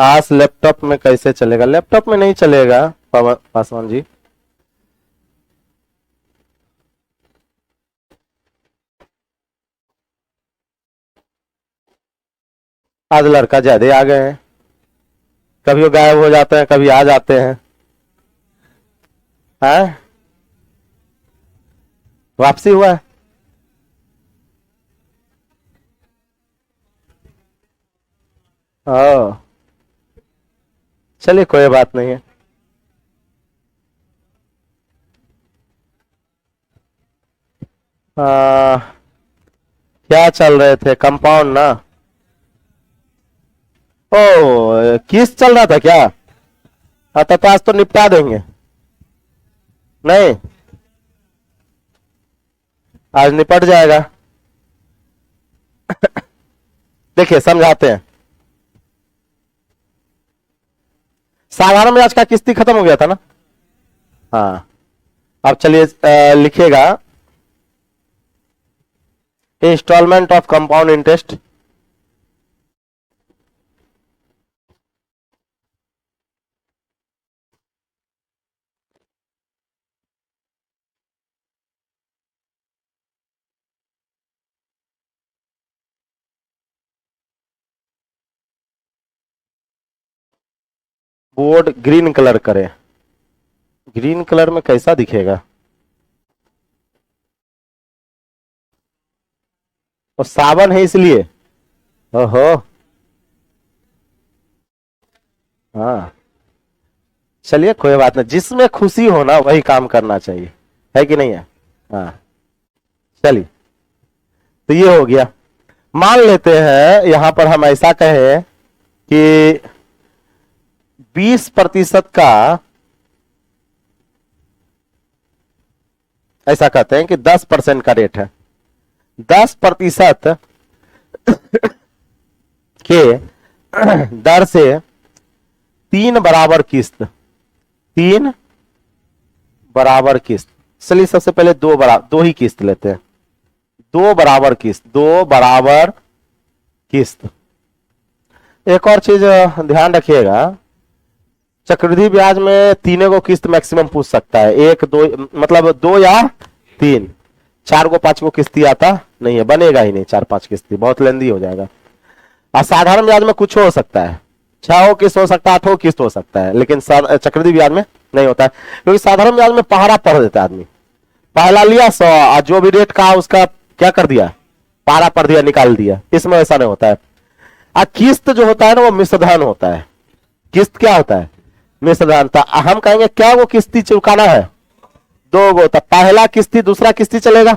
आज लैपटॉप में कैसे चलेगा? लैपटॉप में नहीं चलेगा पासवान जी। आज लड़का ज्यादा आ गए हैं, कभी वो गायब हो जाते हैं, कभी आ जाते हैं। हैं? वापसी हुआ है? ओ, चलिए कोई बात नहीं है। क्या चल रहे थे? कंपाउंड ना? ओ, किस चल रहा था क्या? हाँ तो आज तो निपटा देंगे। नहीं, आज निपट जाएगा। देखिए समझाते हैं। साधारण में आज का किस्ती खत्म हो गया था ना? हाँ, अब चलिए लिखिएगा installment of compound interest. Board green colour करें। ग्रीन कलर में कैसा दिखेगा? और सावन है इसलिए। ओहो, हाँ, चलिए कोई बात नहीं, जिसमें खुशी हो ना वही काम करना चाहिए, है कि नहीं है? हाँ, चलिए तो ये हो गया। मान लेते हैं यहां पर हम ऐसा कहें कि 20% का, ऐसा कहते हैं कि 10% का रेट है, 10% के दर से 3 बराबर किस्त, 3 बराबर किस्त। चलिए सबसे पहले दो ही किस्त लेते हैं। 2 बराबर किस्त, 2 बराबर किस्त। एक और चीज ध्यान रखिएगा, चक्रवृद्धि ब्याज में तीनों को किस्त मैक्सिमम पूछ सकता है, 1 2, मतलब 2 या 3। 4 को 5 को किस्ती आता नहीं है, बनेगा ही नहीं 4 5 किस्ती, बहुत लेंदी हो जाएगा। और साधारण ब्याज में कुछ हो सकता है, 6 किस्त हो सकता है, 8 किस्त हो सकता है, लेकिन चक्रवृद्धि ब्याज में नहीं होता है, क्योंकि साधारण ब्याज में पहाड़ा पढ़ देता है आदमी। पहला लिया 100 और जो भी रेट कहा उसका क्या कर दिया, पारा पढ़ दिया, निकाल दिया। इसमें ऐसा नहीं होता है। और किस्त जो होता है ना वो मिश्रधन होता है। किस्त क्या होता है? मिश्रधन। तो हम कहेंगे क्या वो किस्ती चुकाना है? 2 गो। तो पहला किस्ती दूसरा किस्ती चलेगा।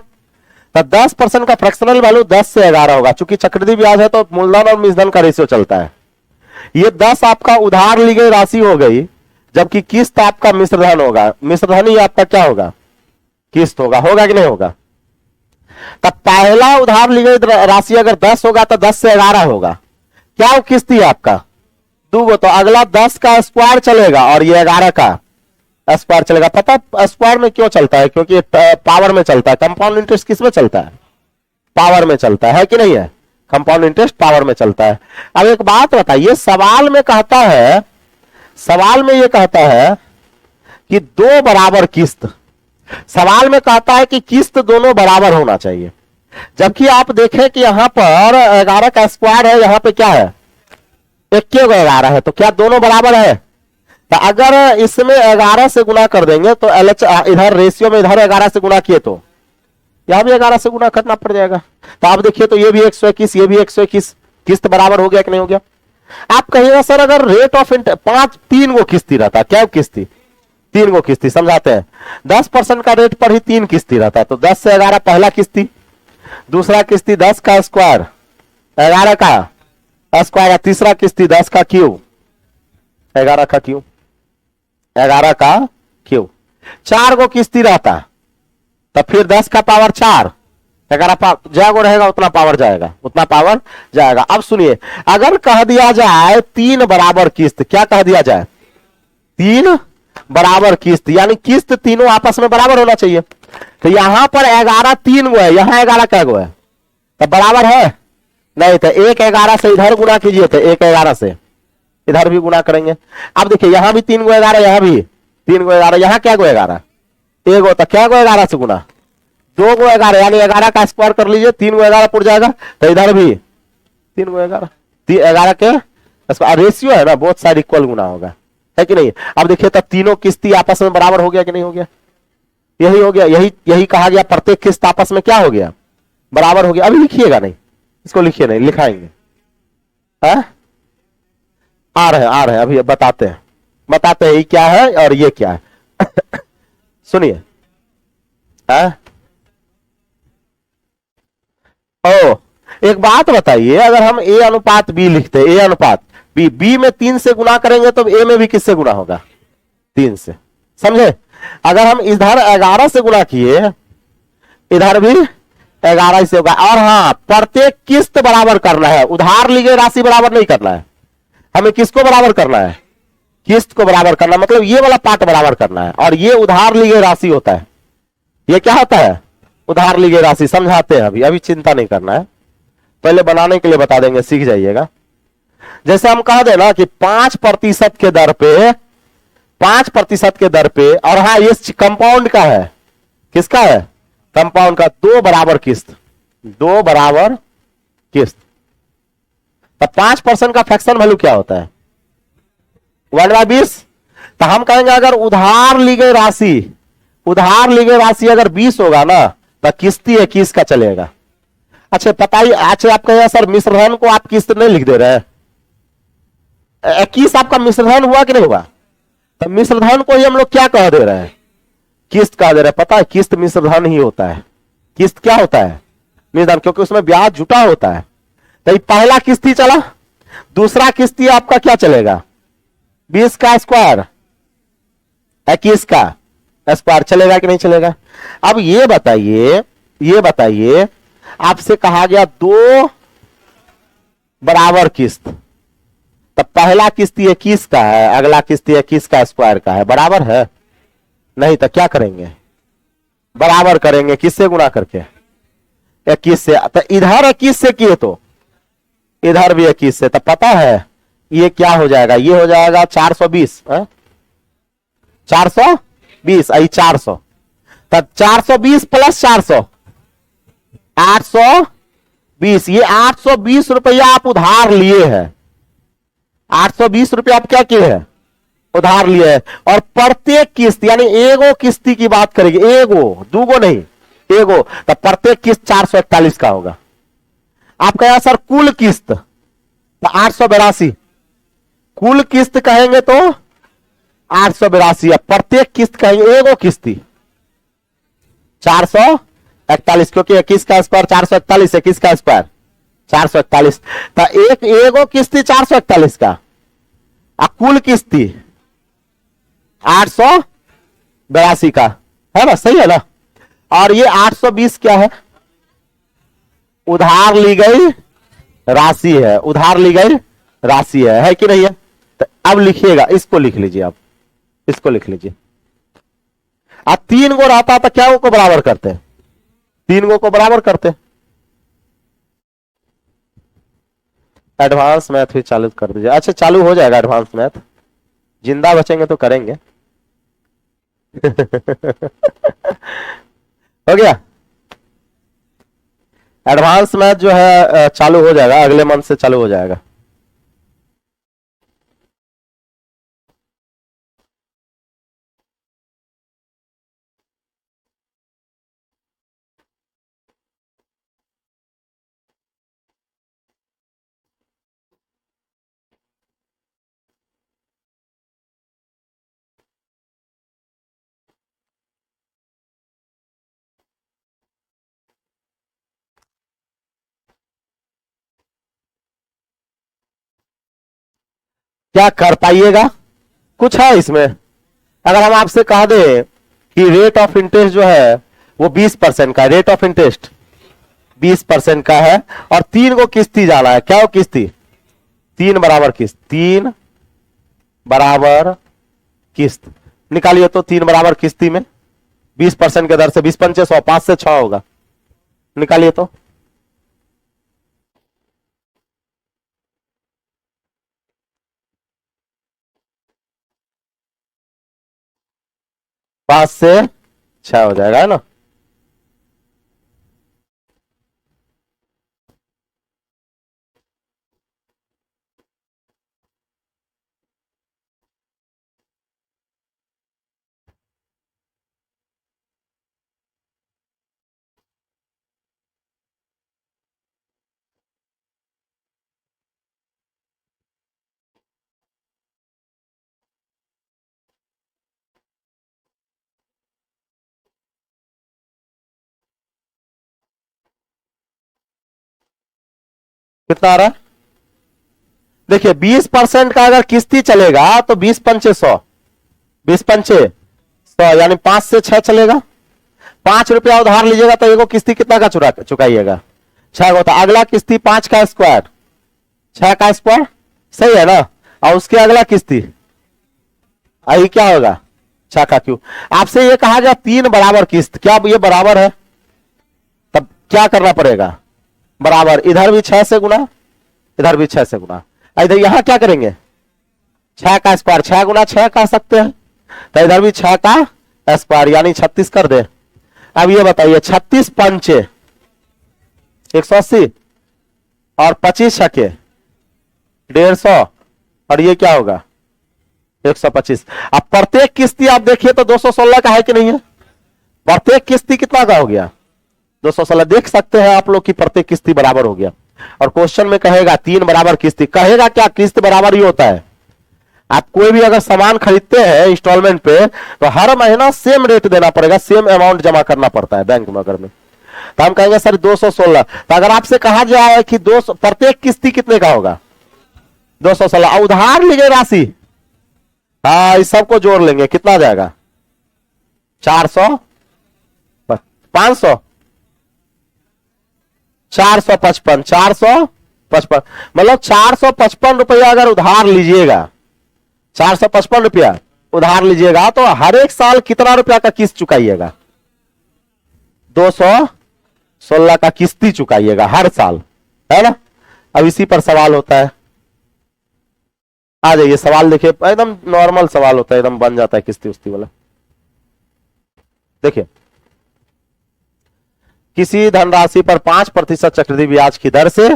तो 10% का फ्रैक्शनल वैल्यू 10 से 11 होगा। चूंकि चक्रवृद्धि ब्याज है तो मूलधन और मिश्रधन का रेशियो चलता है। ये 10 आपका उधार ली गई राशि हो गई, जबकि किस्त आपका मिश्रधन होगा। मिश्रधन ही आपका क्या होगा? किस्त होगा। होगा कि नहीं होगा? तब पहला उधार ली गई राशि अगर 10 होगा तो 10 से 11 होगा। क्या वो किस्ती है आपका? 2 गो। तो अगला 10 का स्क्वायर चलेगा और ये 11 का स्क्वायर चलेगा। पता स्क्वायर में क्यों चलता है? क्योंकि पावर में चलता है। कंपाउंड इंटरेस्ट किस में चलता है? पावर में चलता है कि नहीं है? कंपाउंड इंटरेस्ट पावर में चलता है। अब एक बात बताइए, सवाल में कहता है, सवाल में ये कहता है कि 2 बराबर किस्त, सवाल में कहता है कि किस्त दोनों बराबर होना चाहिए, जबकि आप देखें कि यहां पर 11 का स्क्वायर है, यहां पे क्या है? 11 है, तो क्या दोनों बराबर है? तो अगर इसमें 11 से गुना कर देंगे तो इधर रेशियो में इधर 11 से गुना किए तो यहां भी 11 से गुना करना पड़ जाएगा। तो आप देखिए तो ये भी 121, ये भी 121, किस्त बराबर हो गया कि नहीं हो गया? आप कहिएगा सर अगर रेट ऑफ इंटरेस्ट 3 गो किस्ती रहता, क्या किस्ती? 3 गो किस्ती। समझाते हैं, 10% का रेट पर ही 3 किस्ती रहता है। तो 10 से 11 पहला किस्ती, दूसरा किस्ती 10 का स्क्वायर 11 का स्क्वायर, तीसरा किस्ती 10 का क्यूब 11 का क्यूब, 11 का क्यूब। 4 गो किस्ती रहता, तो फिर 10 का पावर 4, 11 जगो रहेगा उतना पावर जाएगा, उतना पावर जाएगा। अब सुनिए, अगर कह दिया जाए 3 बराबर किस्त, क्या कह दिया जाए? 3 बराबर किस्त, यानी किस्त तीनों आपस में बराबर होना चाहिए। तो यहां पर 11 3 गो है, यहां 11 क्या गो है? तो बराबर है नहीं। तो 1 11 से इधर गुना कीजिए, तो 1 11 से इधर भी गुना करेंगे। अब देखिए यहां भी 3 को 11, यहां भी 3 को 11, यहां क्या को 11, एक होता क्या को 11 से गुना, 2 को 11 यानी 11 का स्क्वायर कर लीजिए, 3 को 11 पुर जाएगा, तो इधर भी 3 को 11, 11 के रेशियो है ना, बहुत सारे इक्वल गुना होगा, है कि नहीं। अब देखिए तब तीनों किस्ती आपस में बराबर हो गया कि नहीं हो गया, यही हो गया, यही कहा गया, प्रत्येक किस्त आपस में क्या हो गया, बराबर हो गया। अभी लिखिएगा नहीं, इसको लिखिए नहीं, लिखाएंगे, आ रहे हैं अभी बताते हैं ये क्या है और ये क्या है। सुनिए, ओ एक बात बताइए, अगर हम ए अनुपात बी लिखते हैं, ए अनुपात बी, बी में 3 से गुना करेंगे तो ए में भी किससे गुना होगा, 3 से, समझे। अगर हम इधर 11 से गुना किए, इधर भी 11 से होगा। और हाँ, प्रत्येक किस्त बराबर करना है, उधार ली गई राशि बराबर नहीं करना है, हमें किसको बराबर करना है, किस्त को बराबर करना, मतलब ये वाला पार्ट बराबर करना है, और ये उधार ली गई राशि होता है, ये क्या होता है, उधार ली गई राशि। समझाते हैं अभी, अभी चिंता नहीं करना है, पहले बनाने के लिए बता देंगे, सीख जाइएगा। जैसे हम कह देना कि 5% के दर पे, 5% के दर पे, और हाँ ये कंपाउंड का है, किसका है, कंपाउंड का, 2 बराबर किस्त, 2 बराबर किस्त। तब 5% का फ्रैक्शन वैल्यू क्या होता है, 1/20। तो हम कहेंगे अगर उधार ली गई राशि, उधार ली गई राशि अगर 20 होगा ना, तो किस्ती 21 का चलेगा। अच्छा पता ही, अच्छा आप कहें सर मिश्रधन को आप किस्त नहीं लिख दे रहे, 21 आपका मिश्रधन हुआ कि नहीं हुआ, तो मिश्रधन को ही हम लोग क्या कह दे रहे हैं, किस्त कह दे रहे हैं। पता है किस्त मिश्रधन ही होता है, किस्त क्या होता है, मिश्रधन, क्योंकि उसमें ब्याज जुटा होता है। तो ये पहला किस्ती चला, दूसरा किस्ती आपका क्या चलेगा, 20 का स्क्वायर, 21 का स्क्वायर चलेगा कि नहीं चलेगा। अब ये बताइए आपसे कहा गया 2 बराबर किस्त, तब पहला किस्ती 21 का है, अगला किस्ती 21 का स्क्वायर का है, बराबर है नहीं, तो क्या करेंगे, बराबर करेंगे, किससे गुना करके, 21 से। तो इधर 21 से किए तो इधर भी 21 से, तो पता है ये क्या हो जाएगा, ये हो जाएगा 420, 420 आई 400, तब 420 प्लस 400 820, ये 820 रुपया आप उधार लिए हैं, 820 रुपया आप क्या किए हैं, उधार लिए हैं। और प्रत्येक किस्त यानी एगो किस्ती की बात करेंगे, एगो दूगो नहीं, एगो, तो प्रत्येक किस्त 441 का होगा। आप कहें सर कुल किस्त, तो 882, कुल किस्त कहेंगे तो 882, अब प्रत्येक किस्त कहेंगे, एगो किस्ती 441, क्योंकि 21 का स्क्वायर 441, 21 का स्क्वायर 441, तो एक एगो किस्ती 441 का, कुल किस्ती 882 का, है ना, सही है ना। और ये 820 क्या है, उधार ली गई राशि है, उधार ली गई राशि है कि नहीं है। तो अब लिखिएगा, इसको लिख लीजिए, आप इसको लिख लीजिए। अब 3 गो रहता तो क्या को बराबर करते, 3 गो को बराबर करते। एडवांस मैथ भी चालू कर दीजिए। अच्छा चालू हो जाएगा एडवांस मैथ, जिंदा बचेंगे तो करेंगे। हो गया, एडवांस मैथ जो है चालू हो जाएगा, अगले मंथ से चालू हो जाएगा। क्या कर पाइएगा, कुछ है इसमें। अगर हम आपसे कह दें कि रेट ऑफ इंटरेस्ट जो है वो 20% का, रेट ऑफ इंटरेस्ट 20% का है, और 3 को किस्ती जाना है, क्या हो किस्ती, 3 बराबर किस्त, 3 बराबर किस्त निकालिए। तो 3 बराबर किस्ती में 20% के दर से 20 पंचे 100, 5 से 6 होगा, निकालिए। तो 5 से 6 हो जाएगा, है ना। कितना आ रहा है? देखिए 20% का अगर किस्ती चलेगा तो 20 पंचे 100, 20 पंचे 100 यानी 5 से 6 चलेगा। 5 रुपया उधार लीजिएगा तो एगो किस्ती कितना का चुकाइएगा? 6 का होता। अगला किस्ती 5 का स्क्वायर, 6 का स्क्वायर, सही है ना। और उसके अगला किस्ती आई क्या होगा? 6 का क्यूब। आपसे ये कहा गया 3 बराबर किस्त, क्या ये बराबर है? तब क्या करना पड़ेगा? बराबर, इधर भी 6 से गुना, इधर भी 6 से गुना। इधर यहां क्या करेंगे? 6 का स्क्वायर, 6 गुना 6 कह सकते हैं, तो इधर भी 6 का स्क्वायर यानी 36 कर दे। अब ये बताइए 36 पंचे 180 और 25 छके 150 और ये क्या होगा? 125। अब प्रत्येक किस्ती आप देखिए तो 216 का है कि नहीं है? प्रत्येक किस्ती कितना का हो गया? 216। देख सकते हैं आप लोग कि प्रत्येक किस्ती बराबर हो गया। और क्वेश्चन में कहेगा 3 बराबर किस्ती, कहेगा क्या? किस्त बराबर ही होता है। आप कोई भी अगर सामान खरीदते हैं इंस्टॉलमेंट पे तो हर महीना सेम रेट देना पड़ेगा, सेम अमाउंट जमा करना पड़ता है बैंक में अगर में। तो हम कहेंगे सर 216। तो अगर आपसे कहा जाए कि 200 प्रत्येक किस्ती कितने का होगा? 216। उधार लीजिए राशि, हाँ इस सबको जोड़ लेंगे, कितना आ जाएगा? 400, 500, 455, 455 मतलब 455 रुपया अगर उधार लीजिएगा, 455 रुपया उधार लीजिएगा तो हर एक साल कितना रुपया का किस्त चुकाइएगा? 216 का किस्ती चुकाइएगा हर साल, है ना। अब इसी पर सवाल होता है, आ जाइए सवाल देखिए, एकदम नॉर्मल सवाल होता है, एकदम बन जाता है किस्ती उस्ती वाला। देखिए किसी धनराशि पर 5% चक्रवृद्धि ब्याज की दर से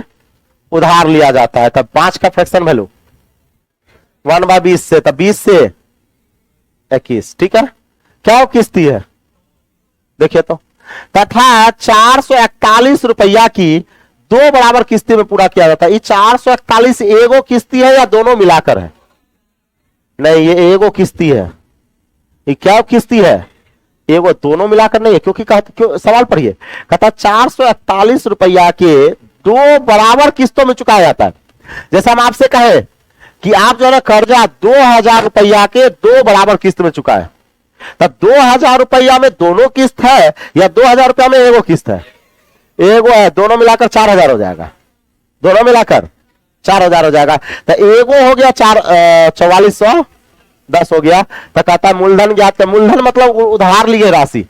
उधार लिया जाता है, तब 5 का फ्रैक्शन वैल्यू 1/20 से, तब 20 से 21, ठीक है। क्या वो किस्ती है? देखिए तो, तथा 441 रुपया की 2 बराबर किस्ती में पूरा किया जाता है। ये 441 एगो किस्ती है या दोनों मिलाकर है? नहीं, ये एगो किस्ती है। ये क्या किस्ती है? एगो, दोनों मिलाकर नहीं है, क्योंकि क्यों सवाल पढ़िए, कहता 441 रुपया के 2 बराबर किस्तों में चुकाया जाता है। जैसे हम आपसे कहे कि आप जो है कर्जा 2000 रुपया के 2 बराबर किस्त में चुका है, तब 2000 रुपया में दोनों किस्त है या 2000 रुपया में एगो किस्त है? एगो है, दोनों मिलाकर 4000 हो जाएगा, दोनों मिलाकर 4000 हो जाएगा। तो एगो हो गया 4410 हो गया। तो कहता मूलधन ज्ञात, मूलधन मतलब उधार लिए राशि,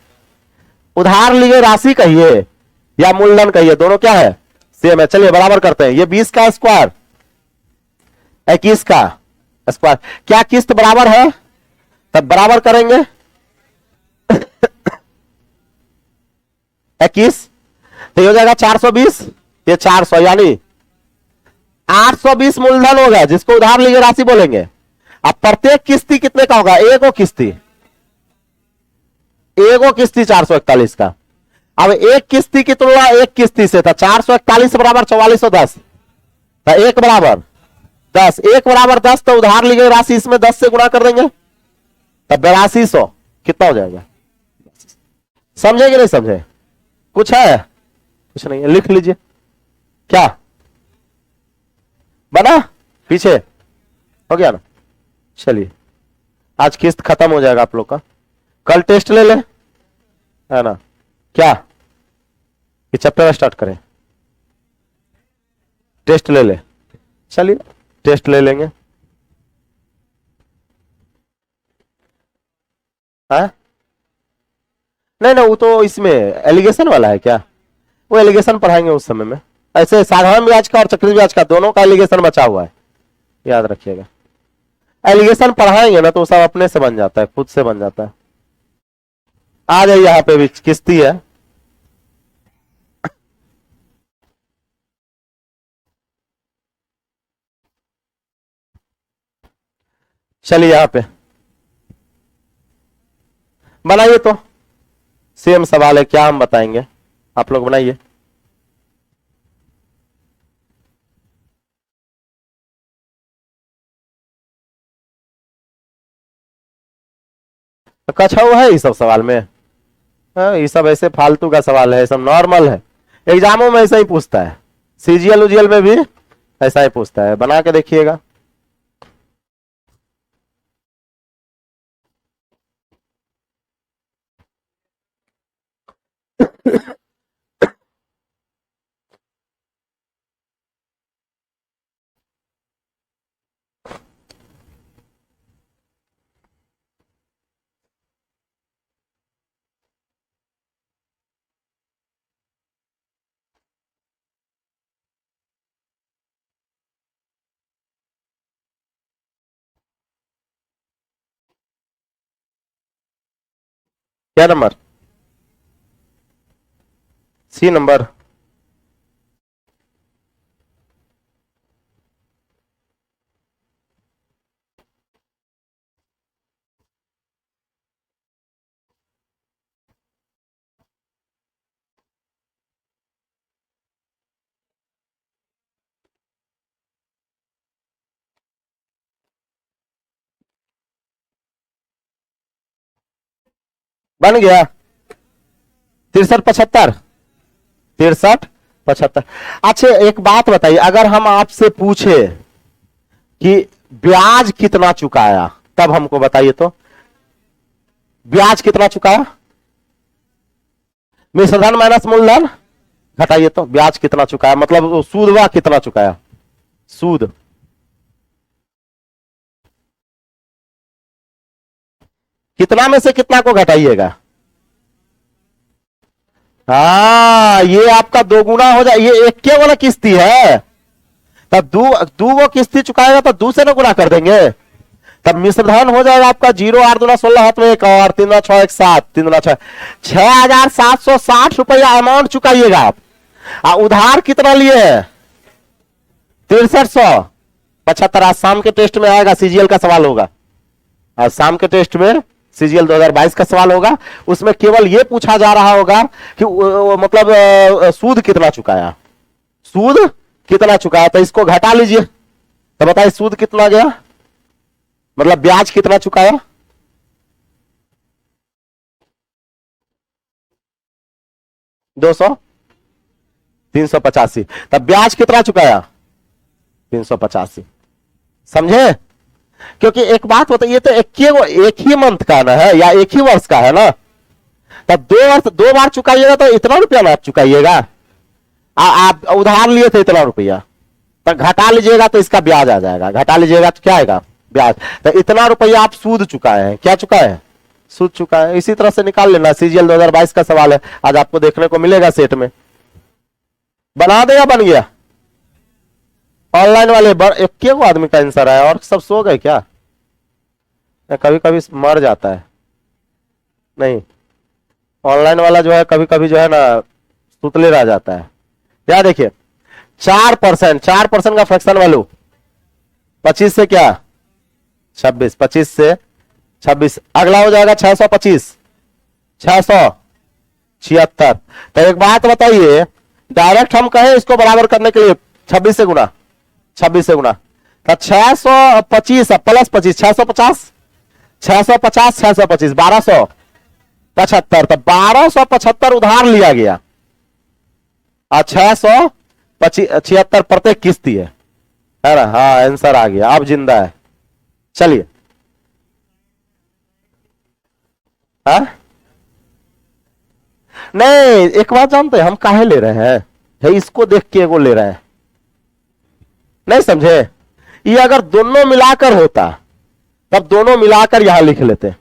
उधार लिए राशि कहिए या मूलधन कहिए, दोनों क्या है? सेम है। चलिए बराबर करते हैं, ये 20 का स्क्वायर 21 का स्क्वायर, क्या किस्त बराबर है? तब बराबर करेंगे 21, तो ये हो जाएगा 420, ये 400 यानी 820 मूलधन होगा जिसको उधार लिए राशि बोलेंगे। अब प्रत्येक किस्ती कितने का होगा? एगो किस्ती, एगो किस्ती 441 का। अब एक किस्ती की तुलना एक किस्ती से था, 441 बराबर 4410, तो एक बराबर 10, एक बराबर 10, तो उधार ली गई राशि इसमें 10 से गुणा कर देंगे, तब 8200 कितना हो जाएगा? समझे कि नहीं समझे? कुछ है? कुछ नहीं है, लिख लीजिए। क्या बना? पीछे हो गया ना। चलिए आज किस्त खत्म हो जाएगा आप लोग का, कल टेस्ट ले ले, है ना। क्या ये चैप्टर स्टार्ट करें? टेस्ट ले ले, चलिए टेस्ट ले लेंगे। हाँ नहीं नहीं, वो तो इसमें एलिगेशन वाला है क्या? वो एलिगेशन पढ़ाएंगे उस समय में। ऐसे साधारण ब्याज का और चक्रवृद्धि ब्याज का दोनों का एलिगेशन बचा हुआ है, याद रखिएगा। एलिगेशन पढ़ाएंगे ना तो सब अपने से बन जाता है, खुद से बन जाता है। आ जाइए, यहाँ पे भी किस्ती है। चलिए यहां पे बनाइए, तो सेम सवाल है, क्या हम बताएंगे, आप लोग बनाइए। तो कछाऊ है ये सब सवाल में? हाँ, ये सब ऐसे फालतू का सवाल है, सब नॉर्मल है, एग्जामों में ऐसा ही पूछता है, सीजीएल उजीएल में भी ऐसा ही पूछता है, बना के देखिएगा। क्या नंबर? सी नंबर। बन गया 63 75, 63 75। अच्छा एक बात बताइए, अगर हम आपसे पूछे कि ब्याज कितना चुकाया, तब हमको बताइए तो, ब्याज कितना चुकाया, मिश्रधन माइनस मूलधन घटाइए तो ब्याज कितना चुकाया, मतलब सूद व कितना चुकाया, सूद। कितना में से कितना को घटाइएगा? हाँ, ये आपका दो गुना हो जाए, ये एक के वाला किस्ती है, तब दू वो किस्ती चुकाएगा तो दू से ना गुना कर देंगे, तब मिश्रधन हो जाएगा आपका 0 8 दूना 16, हाथ में एक और 3 दूना 6 1 7, 3 दूना 6, 6,760 अमाउंट चुकाइएगा आप। उधार कितना लिए है? 6375। आज शाम के टेस्ट में आएगा, सीजीएल का सवाल होगा, आज शाम के टेस्ट में सीजीएल 2022 का सवाल होगा, उसमें केवल यह पूछा जा रहा होगा कि मतलब सूद कितना चुकाया, सूद कितना चुकाया, तो इसको घटा लीजिए, तो बताइए सूद कितना गया, मतलब ब्याज कितना चुकाया, 200 385, तब ब्याज कितना चुकाया 385। समझे? क्योंकि एक बात बताइए, तो एक ही मंथ का ना है या एक ही वर्ष का है ना, तब 2 वर्ष 2 बार चुकाइएगा तो इतना रुपया ना चुकाइएगा, आप उधार लिए थे इतना रुपया, तो घटा लीजिएगा तो इसका ब्याज आ जाएगा, घटा लीजिएगा तो क्या आएगा, ब्याज। तो इतना रुपया आप सूद चुकाए हैं, क्या चुकाए हैं, सूद चुकाए हैं। इसी तरह से निकाल लेना, सीजीएल 2022 का सवाल है, आज आपको देखने को मिलेगा सेट में। बना देगा, बन गया। ऑनलाइन वाले एक के आदमी का आंसर है, और सब सो गए क्या, कभी कभी मर जाता है, नहीं ऑनलाइन वाला जो है कभी कभी जो है ना सुतले रह जाता है। क्या देखिए 4%, 4% का फ्रैक्शन वैल्यू 25 से क्या 26, 25 से 26, अगला हो जाएगा 625, 676। तो एक बात बताइए, डायरेक्ट हम कहें इसको बराबर करने के लिए 26 से गुना, 26 से गुना, तो 625 प्लस 25 650, 650 625 1275, तो 1275 उधार लिया गया और 676 प्रत्येक किस्ती है ना। हाँ आंसर आ गया, अब जिंदा है। चलिए हाँ नहीं, एक बात जानते हैं हम काहे ले रहे हैं, है इसको देख के वो ले रहे हैं, नहीं समझे? ये अगर दोनों मिलाकर होता तब दोनों मिलाकर यहां लिख लेते,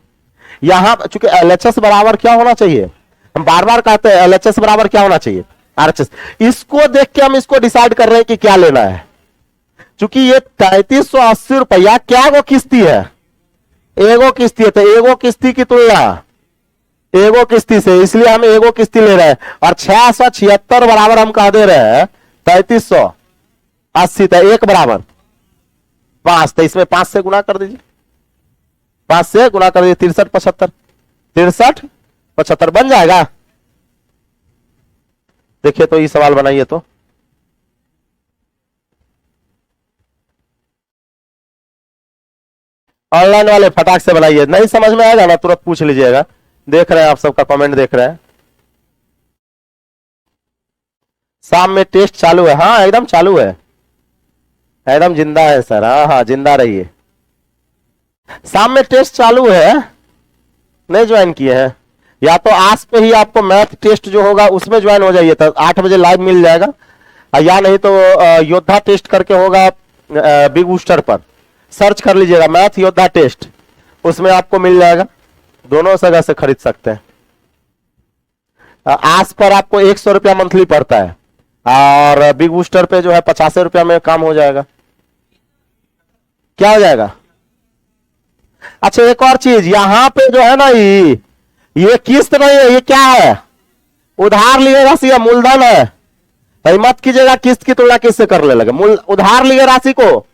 यहां चूंकि एलएचएस बराबर क्या होना चाहिए, हम बार बार कहते हैं एलएचएस बराबर क्या होना चाहिए, आरएचएस। इसको देख के हम इसको डिसाइड कर रहे हैं कि क्या लेना है, चूंकि ये 3380 रुपया क्या वो किस्ती है, एगो किस्ती है, तो एगो किस्ती की तुलना एगो किस्ती से, इसलिए हम एगो किस्ती ले रहे हैं। और 676 बराबर हम कहा दे रहे हैं 3380, तो एक बराबर 5, तो इसमें 5 से गुना कर दीजिए, 5 से गुना कर दीजिए, 63 75, 63 75 बन जाएगा। देखिए तो ये सवाल बनाइए तो। ऑनलाइन वाले फटाक से बनाइए, नहीं समझ में आएगा ना तुरंत पूछ लीजिएगा। देख रहे हैं आप सबका कमेंट देख रहे हैं। शाम में टेस्ट चालू है, हाँ एकदम चालू है, एकदम जिंदा है सर, हाँ हाँ जिंदा रहिए। शाम में टेस्ट चालू है, नहीं ज्वाइन किए हैं, या तो आज पे ही आपको मैथ टेस्ट जो होगा उसमें ज्वाइन हो जाइए, तो 8 बजे लाइव मिल जाएगा, या नहीं तो योद्धा टेस्ट करके होगा बिग बूस्टर पर सर्च कर लीजिएगा, मैथ योद्धा टेस्ट, उसमें आपको मिल जाएगा, दोनों जगह से खरीद सकते हैं। आज पर आपको 100 रुपया मंथली पड़ता है, और बिग बूस्टर पे जो है 50 रुपया में काम हो जाएगा। क्या हो जाएगा? अच्छा एक और चीज, यहां पे जो है ना ये किस्त नहीं है, ये क्या है? उधार लिए राशि या मूलधन है, तो मत कीजिएगा किस्त की तुलना किससे करने लगे। उधार लिए राशि को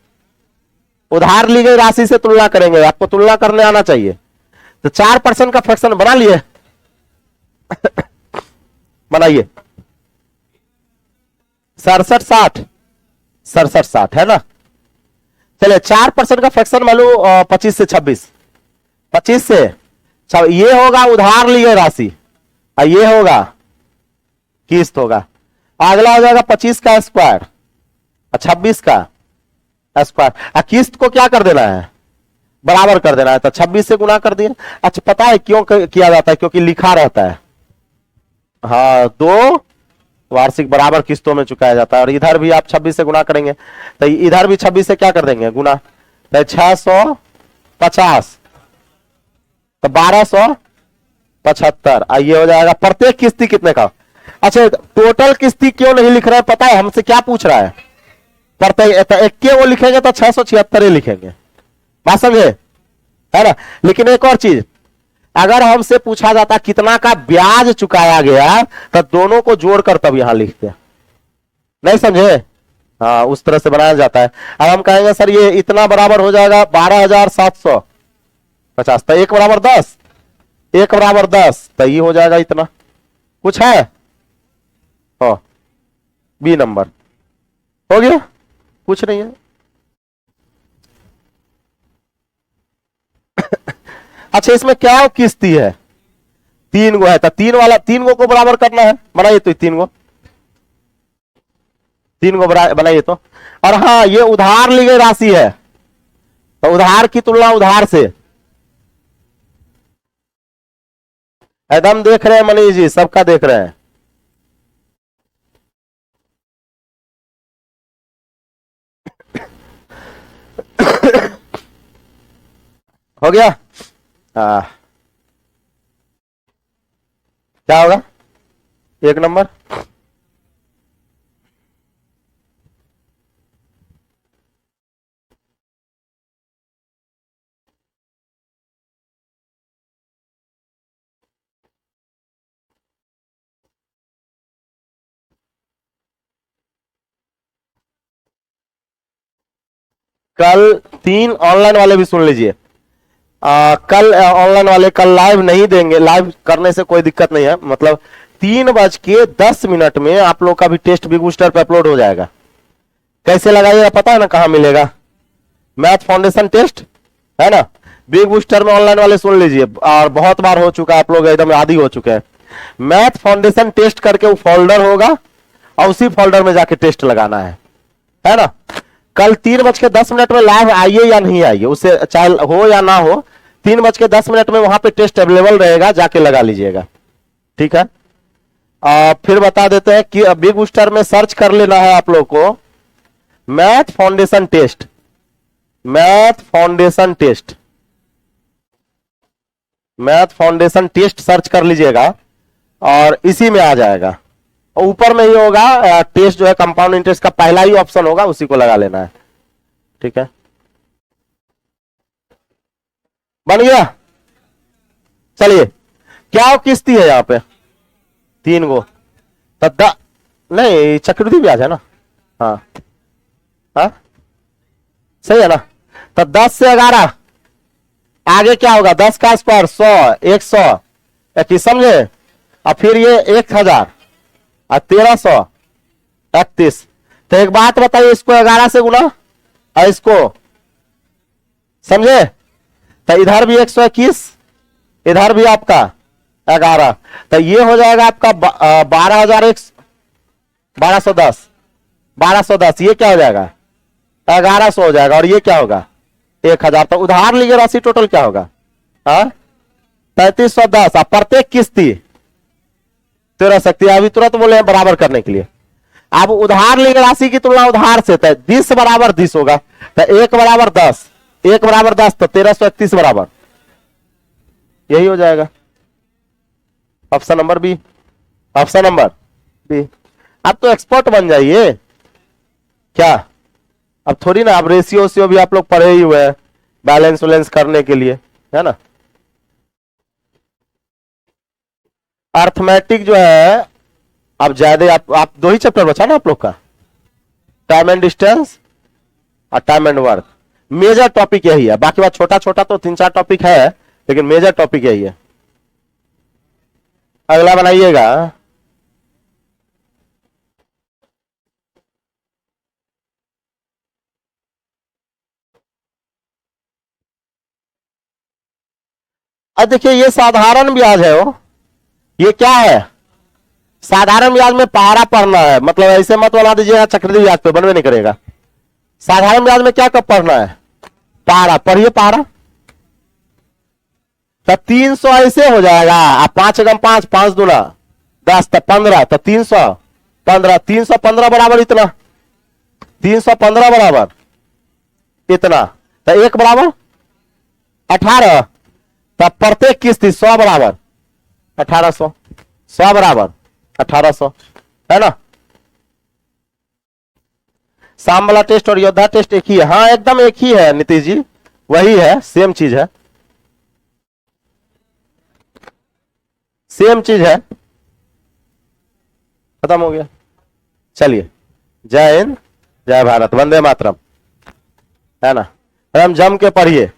उधार ली गई राशि से तुलना करेंगे, आपको तुलना करने आना चाहिए। तो 4% का फ्रैक्शन बना लिए बनाइए, 67 60 है ना। चलिए 4% का फ्रैक्शन मालूम 25 से 26, 25 से ये होगा उधार ली गई राशि, और ये होगा किस्त होगा। अगला हो जाएगा 25 का स्क्वायर और 26 का स्क्वायर। किस्त को क्या कर देना है? बराबर कर देना है, तो 26 से गुना कर दिए। अच्छा पता है क्यों किया जाता है? क्योंकि लिखा रहता है, हाँ 2 वार्षिक बराबर किस्तों में चुकाया जाता है। और इधर भी आप 26 से गुना करेंगे, तो इधर भी 26 से क्या कर देंगे गुना, तो 650, तो 1275। ये हो जाएगा प्रत्येक किस्ती कितने का। अच्छा टोटल किस्ती क्यों नहीं लिख रहे हैं पता है? हमसे क्या पूछ रहा है? प्रत्येक एक के वो लिखेंगे तो 676 लिखेंगे, बात समझे, है ना। लेकिन एक और चीज, अगर हमसे पूछा जाता कितना का ब्याज चुकाया गया, तो दोनों को जोड़कर तब यहां लिखते हैं, नहीं समझे। हाँ उस तरह से बनाया जाता है। अब हम कहेंगे सर ये इतना बराबर हो जाएगा 12,750, तो 1 बराबर 10, 1 बराबर 10, तो ये हो जाएगा इतना। कुछ है? हो बी नंबर हो गया, कुछ नहीं है। अच्छा इसमें क्या किस्ती है? 3 गो है, तो 3 वाला 3 गो को बराबर करना है, बनाइए तो 3 गो बनाइए तो। और हाँ ये उधार ली गई राशि है, तो उधार की तुलना उधार से। एकदम देख रहे हैं मनीष जी, सबका देख रहे हैं। हो गया। क्या होगा 1 नंबर? कल 3 ऑनलाइन वाले भी सुन लीजिए। कल ऑनलाइन वाले कल लाइव नहीं देंगे, लाइव करने से कोई दिक्कत नहीं है, मतलब 3:10 में आप लोग का भी टेस्ट बिग बूस्टर पे अपलोड हो जाएगा। कैसे लगाइएगा पता है ना, कहां मिलेगा? मैथ फाउंडेशन टेस्ट है ना, बिग बूस्टर में ऑनलाइन वाले सुन लीजिए, और बहुत बार हो चुका, आप लोग एकदम आदी हो चुके हैं। मैथ फाउंडेशन टेस्ट करके वो फोल्डर होगा, और उसी फोल्डर में जाके टेस्ट लगाना है ना। कल 3:10 में लाइव आइए या नहीं आइए, उससे चाहे हो या ना हो, 3:10 में वहां पे टेस्ट अवेलेबल रहेगा, जाके लगा लीजिएगा, ठीक है। फिर बता देते हैं कि बिग बूस्टर में सर्च कर लेना है आप लोग को, math foundation test, math foundation test, math foundation test search कर लीजिएगा, और इसी में आ जाएगा। और ऊपर में ही होगा टेस्ट जो है कंपाउंड इंटरेस्ट का पहला ही ऑप्शन होगा, उसी को लगा लेना है, ठीक है। बन गया? चलिए क्या किस्ती है यहाँ पे? 3 गो। तो नहीं, चक्रवृद्धि ब्याज है ना। हाँ हाँ, सही है ना। तो 10 से 11 आगे क्या होगा? 10 का स्क्वायर 100, 100 21, समझे। और फिर ये 1000 और 1300 31। तो एक बात बताइए, इसको 11 से गुना और इसको, समझे। तो इधर भी 121, इधर भी आपका 11। तो ये हो जाएगा आपका 1210, 1210। ये क्या हो जाएगा? 1100 हो जाएगा। और ये क्या होगा? 1000। तो उधार ली गई राशि टोटल क्या होगा? हाँ, 3310। प्रत्येक किस्ती 13 शक्ति। अभी तुरंत बोले हैं बराबर करने के लिए। अब उधार ली गई राशि की तुलना उधार से, तो 20 बराबर 20 होगा। तो 1 बराबर 10, 1 बराबर 10, तो 1331 बराबर यही हो जाएगा। Option number B, option number B. अब तो एक्सपर्ट बन जाइए क्या। अब थोड़ी ना, अब रेशियो भी आप लोग पढ़े ही हुए हैं बैलेंस वैलेंस करने के लिए, है ना। अर्थमेटिक जो है, अब ज्यादा आप 2 ही चैप्टर बचा ना आप लोग का, टाइम एंड डिस्टेंस और time and work. Major topic यही है, बाकी बात छोटा छोटा तो 3-4 टॉपिक है, लेकिन मेजर टॉपिक यही है। अगला बनाइएगा। अब देखिए, ये साधारण ब्याज है वो। ये क्या है? साधारण ब्याज में पहाड़ा पढ़ना है, मतलब ऐसे मत बना दीजिएगा चक्रवृद्धि ब्याज पे, बनवे नहीं करेगा। साधारण ब्याज में क्या कब पढ़ना है? पहाड़ा। पढ़िए पहाड़ा। तो 300 ऐसे हो जाएगा। अब 5 गम 5, 5 दूना 10, तो 15, तो 315, 315 बराबर इतना, 315 बराबर इतना। तो 1 बराबर 18। तब प्रत्येक किस्ती 100 बराबर 1800, 100 बराबर 1800, है ना। शाम वाला टेस्ट और योद्धा टेस्ट एक ही है। हाँ, एकदम एक ही है नीतीश जी, वही है, सेम चीज है, सेम चीज है। खत्म हो गया। चलिए, जय हिंद, जय भारत, वंदे मातरम, है ना। एकदम जम के पढ़िए।